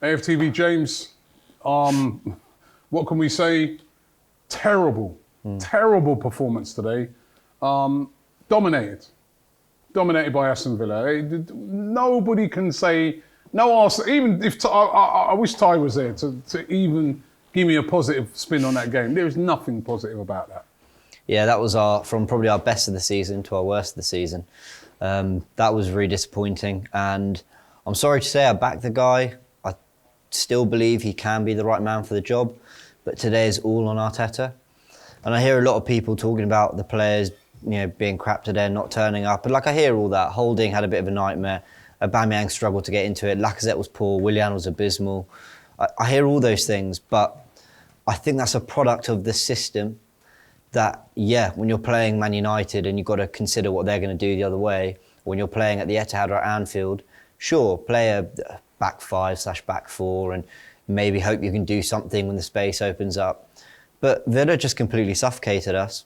AFTV James, what can we say? Terrible performance today. Dominated by Aston Villa. Nobody can say, no Arsenal, even if, I wish Ty was there to even give me a positive spin on that game. There is nothing positive about that. Yeah, that was from probably our best of the season to our worst of the season. That was really disappointing. And I'm sorry to say I backed the guy. I still believe he can be the right man for the job. But today is all on Arteta. And I hear a lot of people talking about the players, being crap today and not turning up. And I hear all that. Holding had a bit of a nightmare. Aubameyang struggled to get into it. Lacazette was poor. Willian was abysmal. I hear all those things, but I think that's a product of the system that, when you're playing Man United and you've got to consider what they're going to do the other way, when you're playing at the Etihad or at Anfield, sure, play a back 5/back 4 and maybe hope you can do something when the space opens up. But Villa just completely suffocated us.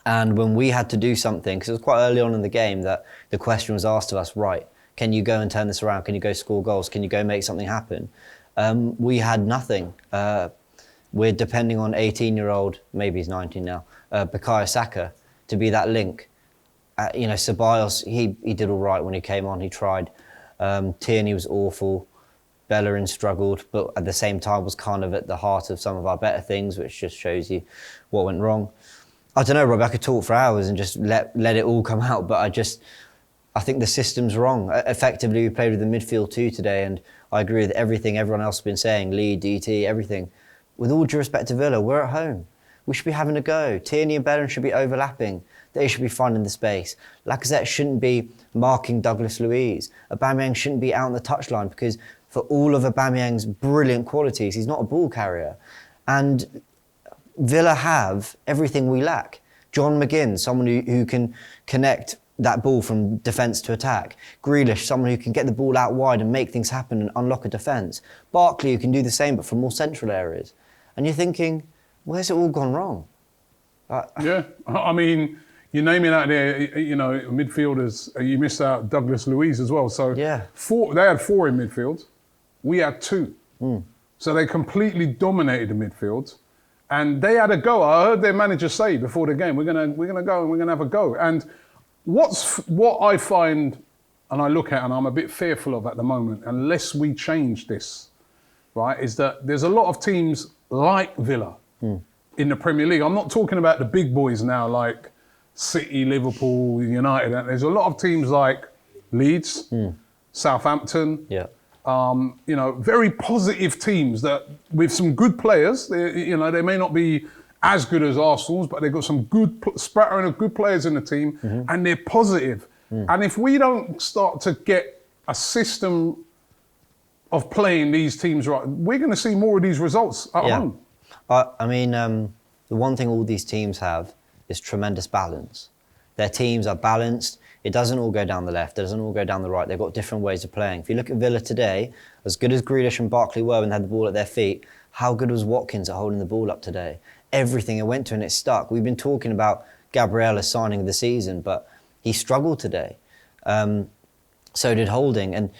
And when we had to do something, because it was quite early on in the game that the question was asked of us, right, can you go and turn this around? Can you go score goals? Can you go make something happen? We had nothing. We're depending on 18-year-old, maybe he's 19 now, Bukayo Saka to be that link. Ceballos, he did all right when he came on, he tried. Tierney was awful. Bellerin struggled, but at the same time was kind of at the heart of some of our better things, which just shows you what went wrong. I don't know, Rob, I could talk for hours and just let it all come out, but I think the system's wrong. Effectively, we played with the midfield too today, and I agree with everything everyone else has been saying, Lee, DT, everything. With all due respect to Villa, we're at home. We should be having a go. Tierney and Bellerin should be overlapping. They should be finding the space. Lacazette shouldn't be marking Douglas Luiz. Aubameyang shouldn't be out on the touchline because for all of Aubameyang's brilliant qualities, he's not a ball carrier. And Villa have everything we lack. John McGinn, someone who can connect that ball from defence to attack. Grealish, someone who can get the ball out wide and make things happen and unlock a defence. Barkley, who can do the same but from more central areas. And you're thinking, where's it all gone wrong? Yeah, I mean, you're naming out there, midfielders. You missed out Douglas Luiz as well. So they had 4 in midfield. We had 2. So they completely dominated the midfield. And they had a go. I heard their manager say before the game, we're gonna go and we're gonna have a go. And what I find and I look at and I'm a bit fearful of at the moment, unless we change this, right, is that there's a lot of teams like Villa in the Premier League. I'm not talking about the big boys now like City, Liverpool, United. There's a lot of teams like Leeds, Southampton, very positive teams that with some good players, they may not be as good as Arsenal's, but they've got some good spattering of good players in the team, and they're positive. And if we don't start to get a system of playing these teams right, we're going to see more of these results at home. The one thing all these teams have is tremendous balance. Their teams are balanced. It doesn't all go down the left. It doesn't all go down the right. They've got different ways of playing. If you look at Villa today, as good as Grealish and Barkley were when they had the ball at their feet, how good was Watkins at holding the ball up today? Everything it went to and it stuck. We've been talking about Gabriel as signing of the season, but he struggled today. So did Holding. And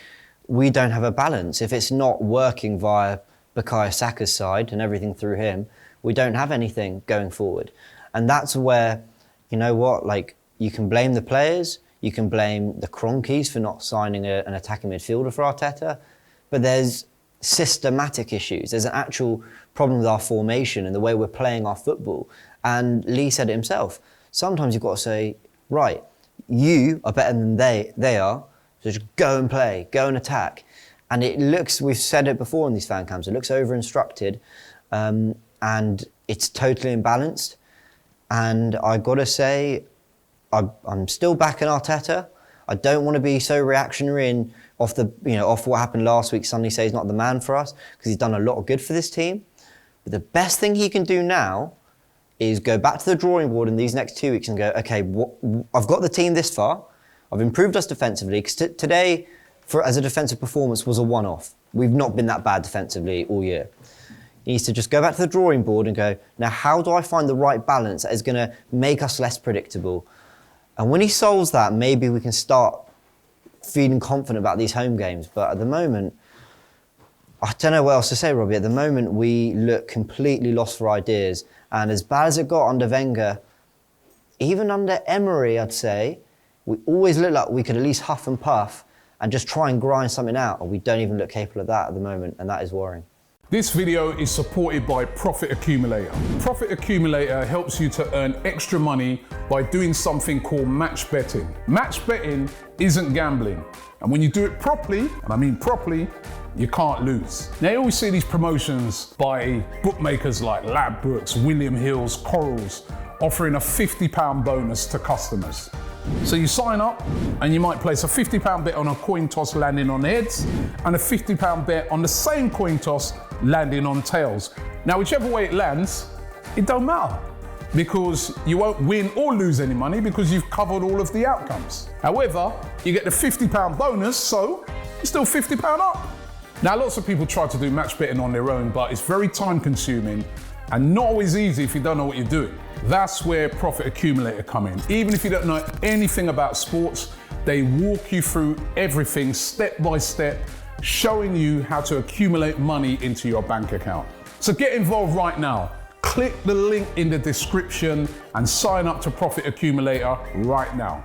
we don't have a balance. If it's not working via Bukayo Saka's side and everything through him, we don't have anything going forward. And that's where, you can blame the players, you can blame the Cronkies for not signing an attacking midfielder for Arteta, but there's systematic issues. There's an actual problem with our formation and the way we're playing our football. And Lee said it himself. Sometimes you've got to say, right, you are better than they are, so just go and play, go and attack. And it looks, we've said it before in these fan cams, it looks over-instructed and it's totally imbalanced. And I got to say, I'm still backing Arteta. I don't want to be so reactionary and off what happened last week, suddenly say he's not the man for us, because he's done a lot of good for this team. But the best thing he can do now is go back to the drawing board in these next 2 weeks and go, okay, I've got the team this far. I've improved us defensively, because today, as a defensive performance, was a one-off. We've not been that bad defensively all year. He needs to just go back to the drawing board and go, now how do I find the right balance that is going to make us less predictable? And when he solves that, maybe we can start feeling confident about these home games. But at the moment, I don't know what else to say, Robbie. At the moment, we look completely lost for ideas. And as bad as it got under Wenger, even under Emery, I'd say, we always look like we could at least huff and puff and just try and grind something out. And we don't even look capable of that at the moment, and that is worrying. This video is supported by Profit Accumulator. Profit Accumulator helps you to earn extra money by doing something called match betting. Match betting isn't gambling. And when you do it properly, and I mean properly, you can't lose. Now, you always see these promotions by bookmakers like Ladbrokes, William Hill's, Corals, offering a £50 bonus to customers. So you sign up and you might place a £50 bet on a coin toss landing on heads and a £50 bet on the same coin toss landing on tails. Now, whichever way it lands, it don't matter because you won't win or lose any money because you've covered all of the outcomes. However, you get the £50 bonus, so you're still £50 up. Now, lots of people try to do match betting on their own, but it's very time consuming and not always easy if you don't know what you're doing. That's where Profit Accumulator come in. Even if you don't know anything about sports, they walk you through everything step by step, showing you how to accumulate money into your bank account. So get involved right now. Click the link in the description and sign up to Profit Accumulator right now.